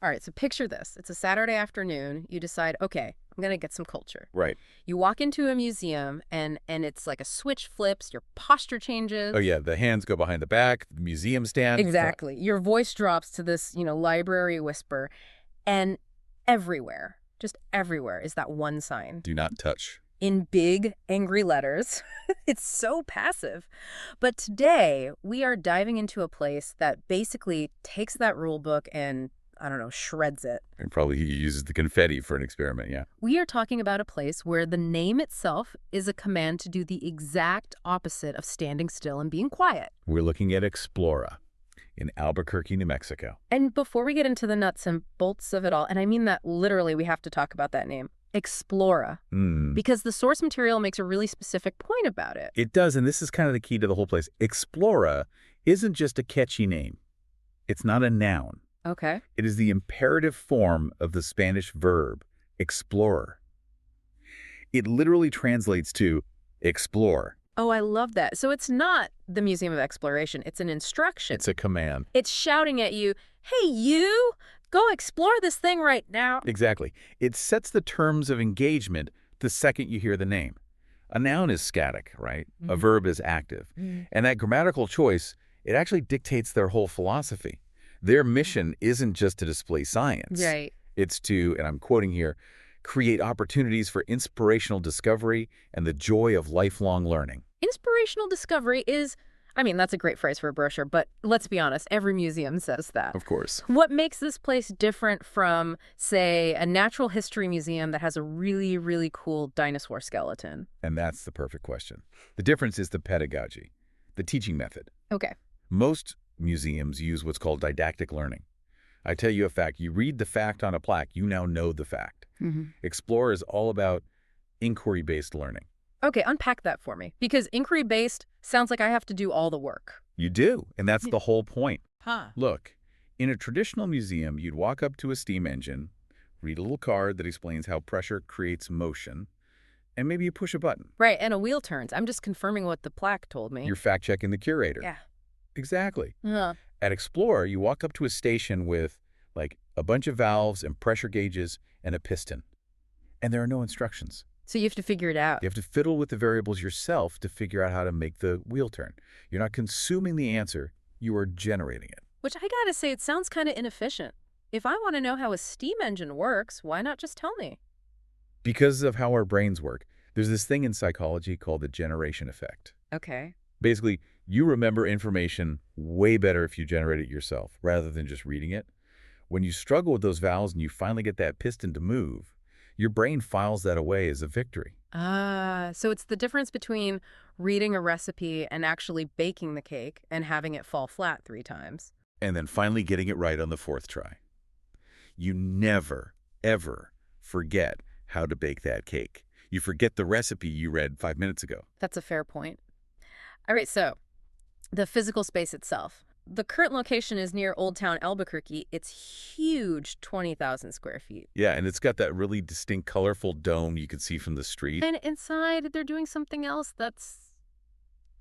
All right, so picture this. It's a Saturday afternoon. You decide, okay, I'm going to get some culture. Right. You walk into a museum, and it's like a switch flips, your posture changes. Oh, yeah, the hands go behind the back, the museum stand. Exactly. Your voice drops to this, library whisper, and everywhere, just everywhere, is that one sign. Do not touch. In big, angry letters. It's so passive. But today, we are diving into a place that basically takes that rule book and, I don't know, shreds it. And probably he uses the confetti for an experiment, yeah. We are talking about a place where the name itself is a command to do the exact opposite of standing still and being quiet. We're looking at Explora in Albuquerque, New Mexico. And before we get into the nuts and bolts of it all, and I mean that literally, we have to talk about that name. Explora, because the source material makes a really specific point about it. It does, and this is kind of the key to the whole place. Explora isn't just a catchy name. It's not a noun. Okay. It is the imperative form of the Spanish verb, explorer. It literally translates to explore. Oh, I love that. So it's not the Museum of Exploration. It's an instruction. It's a command. It's shouting at you, hey, you, go explore this thing right now. Exactly. It sets the terms of engagement the second you hear the name. A noun is static, right? A verb is active. And that grammatical choice, it actually dictates their whole philosophy. Their mission isn't just to display science. Right. It's to, and I'm quoting here, create opportunities for inspirational discovery and the joy of lifelong learning. Inspirational discovery is, I mean, that's a great phrase for a brochure, but let's be honest, every museum says that. Of course. What makes this place different from, say, a natural history museum that has a really, really cool dinosaur skeleton? And that's the perfect question. The difference is the pedagogy, the teaching method. Okay. Most museums use what's called didactic learning. I tell you a fact, you read the fact on a plaque, you now know the fact. Explore is all about inquiry-based learning. Okay, unpack that for me. Because inquiry-based sounds like I have to do all the work. You do, and that's the whole point. Huh. Look, in a traditional museum, you'd walk up to a steam engine, read a little card that explains how pressure creates motion, and maybe you push a button. Right, and a wheel turns. I'm just confirming what the plaque told me. You're fact-checking the curator. Yeah. Exactly. Uh, At Explore, you walk up to a station with, like, a bunch of valves and pressure gauges and a piston. And there are no instructions. So you have to figure it out. You have to fiddle with the variables yourself to figure out how to make the wheel turn. You're not consuming the answer, you are generating it. Which I gotta say, it sounds kind of inefficient. If I want to know how a steam engine works, why not just tell me? Because of how our brains work, there's this thing in psychology called the generation effect. Okay. Basically, you remember information way better if you generate it yourself, rather than just reading it. When you struggle with those valves and you finally get that piston to move, your brain files that away as a victory. Ah, so it's the difference between reading a recipe and actually baking the cake and having it fall flat 3 times. And then finally getting it right on the 4th try. You never, ever forget how to bake that cake. You forget the recipe you read 5 minutes ago. That's a fair point. All right, so the physical space itself. The current location is near Old Town Albuquerque. It's huge, 20,000 square feet. Yeah, and it's got that really distinct, colorful dome you can see from the street. And inside, they're doing something else that's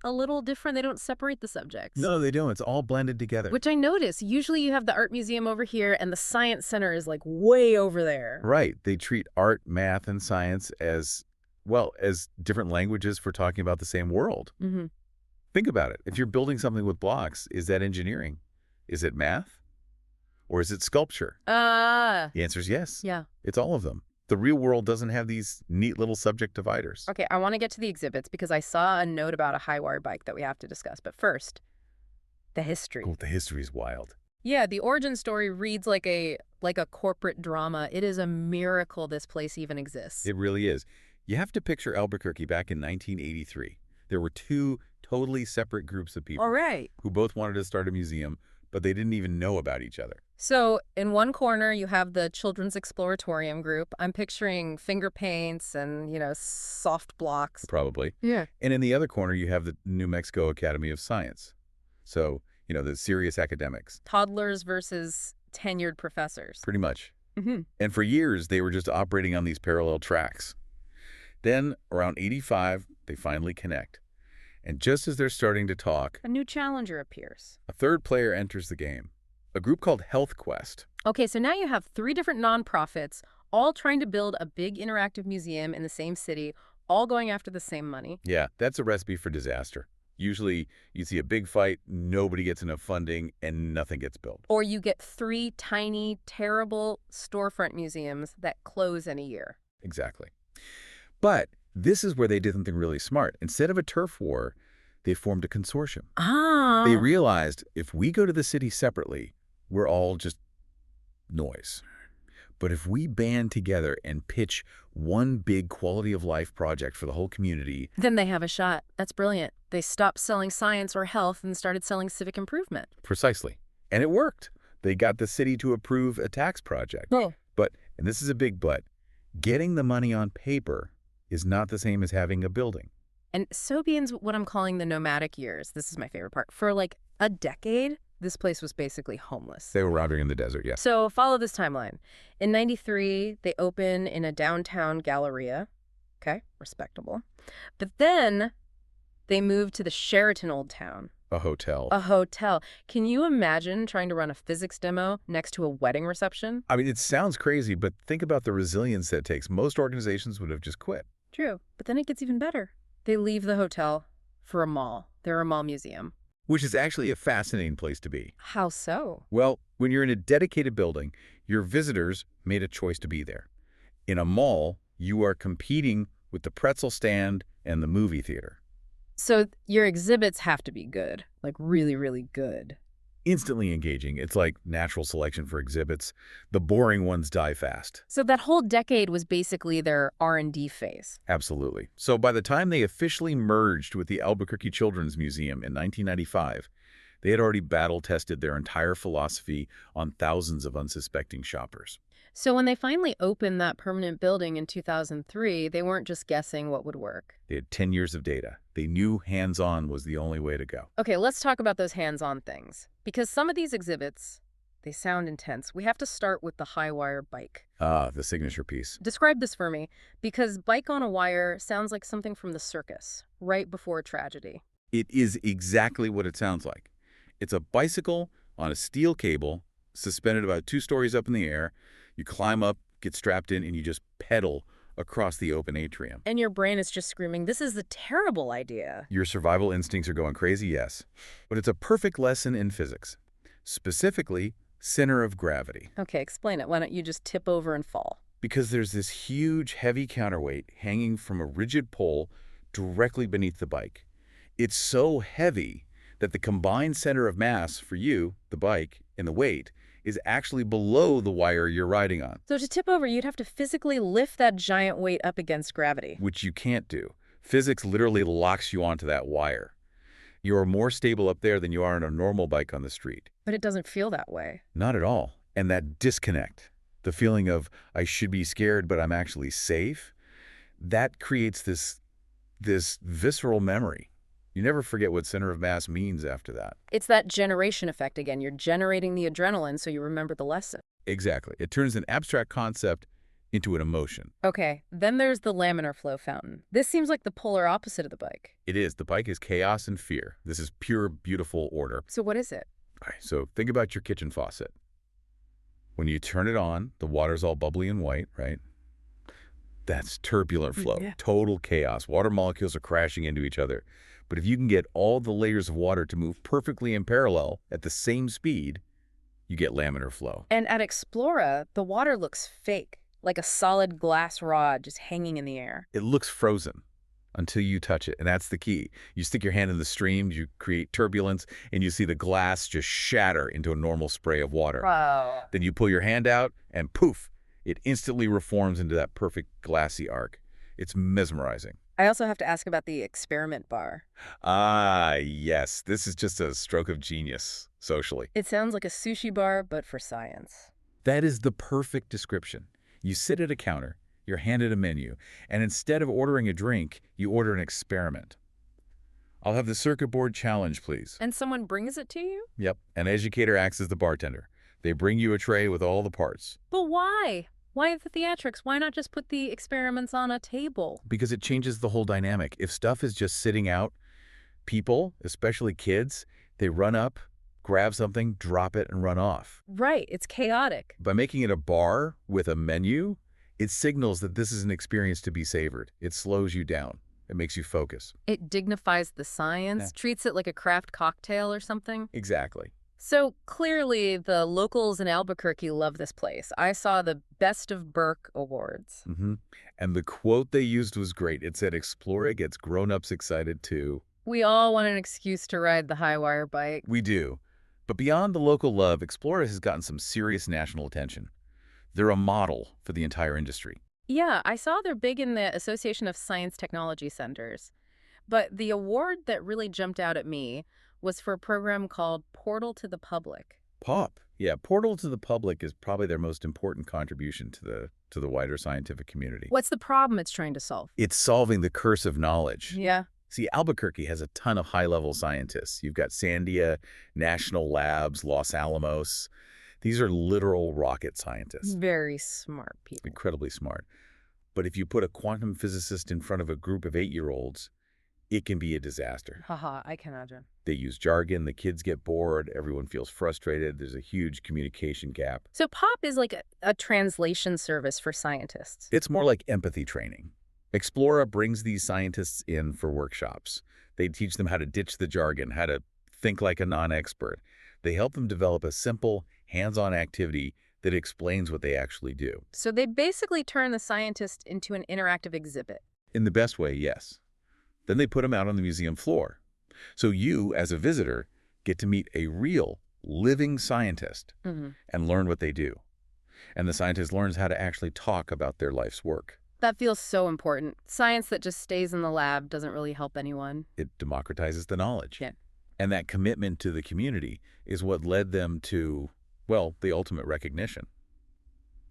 a little different. They don't separate the subjects. No, they don't. It's all blended together. Which I notice. Usually you have the art museum over here and the science center is like way over there. Right. They treat art, math, and science as, well, as different languages for talking about the same world. Mm-hmm. Think about it. If you're building something with blocks, is that engineering? Is it math? Or is it sculpture? The answer is yes. Yeah. It's all of them. The real world doesn't have these neat little subject dividers. Okay, I want to get to the exhibits because I saw a note about a high-wire bike that we have to discuss. But first, the history. Oh, the history is wild. Yeah, the origin story reads like a corporate drama. It is a miracle this place even exists. It really is. You have to picture Albuquerque back in 1983. There were 2 totally separate groups of people All right. who both wanted to start a museum, but they didn't even know about each other. So in one corner, you have the Children's Exploratorium group. I'm picturing finger paints and, soft blocks. Probably. Yeah. And in the other corner, you have the New Mexico Academy of Science. So, the serious academics. Toddlers versus tenured professors. Pretty much. Mm-hmm. And for years, they were just operating on these parallel tracks. Then, around 85, they finally connect. And just as they're starting to talk, A new challenger appears. a third player enters the game. A group called Health Quest. Okay, so now you have three different nonprofits all trying to build a big interactive museum in the same city, all going after the same money. Yeah, that's a recipe for disaster. Usually, you see a big fight, nobody gets enough funding, and nothing gets built. Or you get three tiny, terrible storefront museums that close in a year. Exactly. But this is where they did something really smart. Instead of a turf war, they formed a consortium. They Ah. realized if we go to the city separately, we're all just noise. But if we band together and pitch one big quality of life project for the whole community, Then they have a shot. That's brilliant. They stopped selling science or health and started selling civic improvement. precisely. And it worked. They got the city to approve a tax project. Oh. But, and this is a big but, getting the money on paper is not the same as having a building. And so begins what I'm calling the nomadic years. This is my favorite part. For like a decade, this place was basically homeless. They were wandering in the desert, yes. So follow this timeline. In 93, they open in a downtown Galleria. Okay, respectable. But then they moved to the Sheraton Old Town, A hotel. a hotel. Can you imagine trying to run a physics demo next to a wedding reception? I mean, it sounds crazy, but think about the resilience that it takes. Most organizations would have just quit. True, but then it gets even better. They leave the hotel for a mall. They're a mall museum. Which is actually a fascinating place to be. How so? Well, when you're in a dedicated building, your visitors made a choice to be there. In a mall, you are competing with the pretzel stand and the movie theater. So your exhibits have to be good, like really, really good. Instantly engaging. It's like natural selection for exhibits. The boring ones die fast. So that whole decade was basically their R&D phase. Absolutely. So by the time they officially merged with the Albuquerque Children's Museum in 1995, they had already battle-tested their entire philosophy on thousands of unsuspecting shoppers. So when they finally opened that permanent building in 2003, they weren't just guessing what would work. They had 10 years of data. They knew hands-on was the only way to go. Okay, let's talk about those hands-on things. Because some of these exhibits, they sound intense. We have to start with the high wire bike. Ah, the signature piece. Describe this for me, because bike on a wire sounds like something from the circus, right before a tragedy. It is exactly what it sounds like. It's a bicycle on a steel cable, suspended about 2 stories up in the air. You climb up, get strapped in, and you just pedal across the open atrium. And your brain is just screaming, this is a terrible idea. Your survival instincts are going crazy, yes. But it's a perfect lesson in physics. Specifically, center of gravity. Okay, explain it. Why don't you just tip over and fall? Because there's this huge, heavy counterweight hanging from a rigid pole directly beneath the bike. It's so heavy that the combined center of mass for you, the bike, and the weight is actually below the wire you're riding on. So to tip over, you'd have to physically lift that giant weight up against gravity. Which you can't do. Physics literally locks you onto that wire. You are more stable up there than you are on a normal bike on the street. But it doesn't feel that way. Not at all. And that disconnect, the feeling of I should be scared but I'm actually safe, that creates this visceral memory. You never forget what center of mass means after that. It's that generation effect again. You're generating the adrenaline so you remember the lesson. Exactly. It turns an abstract concept into an emotion. Okay, then there's the laminar flow fountain. This seems like the polar opposite of the bike. It is. The bike is chaos and fear. This is pure, beautiful order. So what is it? All right, so think about your kitchen faucet. When you turn it on, the water's all bubbly and white, right? That's turbulent flow, Yeah. total chaos. Water molecules are crashing into each other. But if you can get all the layers of water to move perfectly in parallel at the same speed, you get laminar flow. And at Explora, the water looks fake, like a solid glass rod just hanging in the air. It looks frozen until you touch it, and that's the key. You stick your hand in the stream, you create turbulence, and you see the glass just shatter into a normal spray of water. Wow. Then you pull your hand out, and poof, it instantly reforms into that perfect glassy arc. It's mesmerizing. I also have to ask about the experiment bar. Ah, yes. This is just a stroke of genius, socially. It sounds like a sushi bar, but for science. That is the perfect description. You sit at a counter, you're handed a menu, and instead of ordering a drink, you order an experiment. I'll have the circuit board challenge, please. And someone brings it to you? Yep. An educator acts as the bartender. They bring you a tray with all the parts. But why? Why the theatrics? Why not just put the experiments on a table? Because it changes the whole dynamic. If stuff is just sitting out, people, especially kids, they run up, grab something, drop it, and run off. Right, it's chaotic. By making it a bar with a menu, it signals that this is an experience to be savored. It slows you down. It makes you focus. It dignifies the science, treats it like a craft cocktail or something. Exactly. So clearly the locals in Albuquerque love this place. I saw the Best of Burke Awards. And the quote they used was great. It said, Explora gets grown-ups excited too. We all want an excuse to ride the high wire bike. We do. But beyond the local love, Explora has gotten some serious national attention. They're a model for the entire industry. Yeah, I saw they're big in the Association of Science Technology Centers. But the award that really jumped out at me was for a program called Portal to the Public. POP. Yeah, Portal to the Public is probably their most important contribution to the wider scientific community. What's the problem it's trying to solve? It's solving the curse of knowledge. Yeah. See, Albuquerque has a ton of high-level scientists. You've got Sandia, National Labs, Los Alamos. These are literal rocket scientists. Very smart people. Incredibly smart. But if you put a quantum physicist in front of a group of 8-year-olds, it can be a disaster. Haha, I can imagine. They use jargon, the kids get bored, everyone feels frustrated, there's a huge communication gap. So POP is like a translation service for scientists. It's more like empathy training. Explora brings these scientists in for workshops. They teach them how to ditch the jargon, how to think like a non-expert. They help them develop a simple, hands-on activity that explains what they actually do. So they basically turn the scientist into an interactive exhibit. In the best way, yes. Then they put them out on the museum floor. So you, as a visitor, get to meet a real, living scientist and learn what they do. And the scientist learns how to actually talk about their life's work. That feels so important. Science that just stays in the lab doesn't really help anyone. It democratizes the knowledge. Yeah. And that commitment to the community is what led them to, well, the ultimate recognition,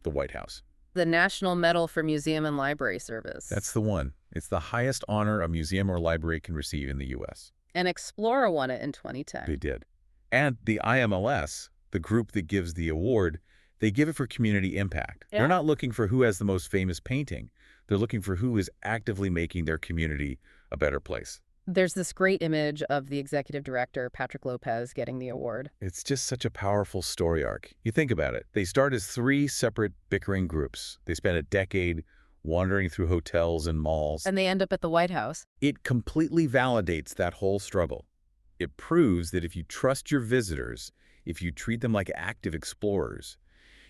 the White House. The National Medal for Museum and Library Service. That's the one. It's the highest honor a museum or library can receive in the U.S. And Explora won it in 2010. They did. And the IMLS, the group that gives the award, they give it for community impact. Yeah. They're not looking for who has the most famous painting. They're looking for who is actively making their community a better place. There's this great image of the executive director, Patrick Lopez, getting the award. It's just such a powerful story arc. You think about it. They start as 3 separate bickering groups. They spend a decade wandering through hotels and malls. And they end up at the White House. It completely validates that whole struggle. It proves that if you trust your visitors, if you treat them like active explorers,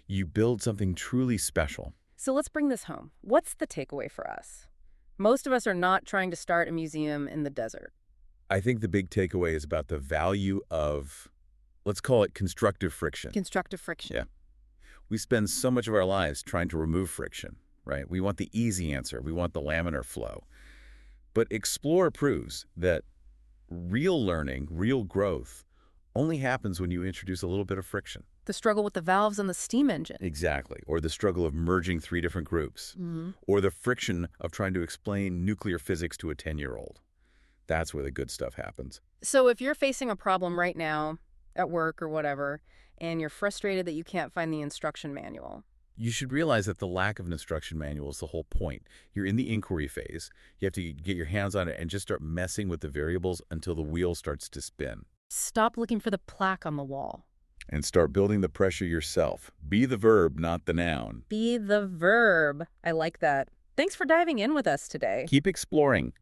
you build something truly special. So let's bring this home. What's the takeaway for us? Most of us are not trying to start a museum in the desert. I think the big takeaway is about the value of, let's call it constructive friction. Constructive friction. Yeah. We spend so much of our lives trying to remove friction, right? We want the easy answer. We want the laminar flow. But Explore proves that real learning, real growth, only happens when you introduce a little bit of friction. The struggle with the valves and the steam engine. Exactly. Or the struggle of merging 3 different groups. Or the friction of trying to explain nuclear physics to a 10-year-old. That's where the good stuff happens. So if you're facing a problem right now, at work or whatever, and you're frustrated that you can't find the instruction manual, you should realize that the lack of an instruction manual is the whole point. You're in the inquiry phase. You have to get your hands on it and just start messing with the variables until the wheel starts to spin. stop looking for the plaque on the wall. And start building the pressure yourself. Be the verb, not the noun. Be the verb. I like that. Thanks for diving in with us today. Keep exploring.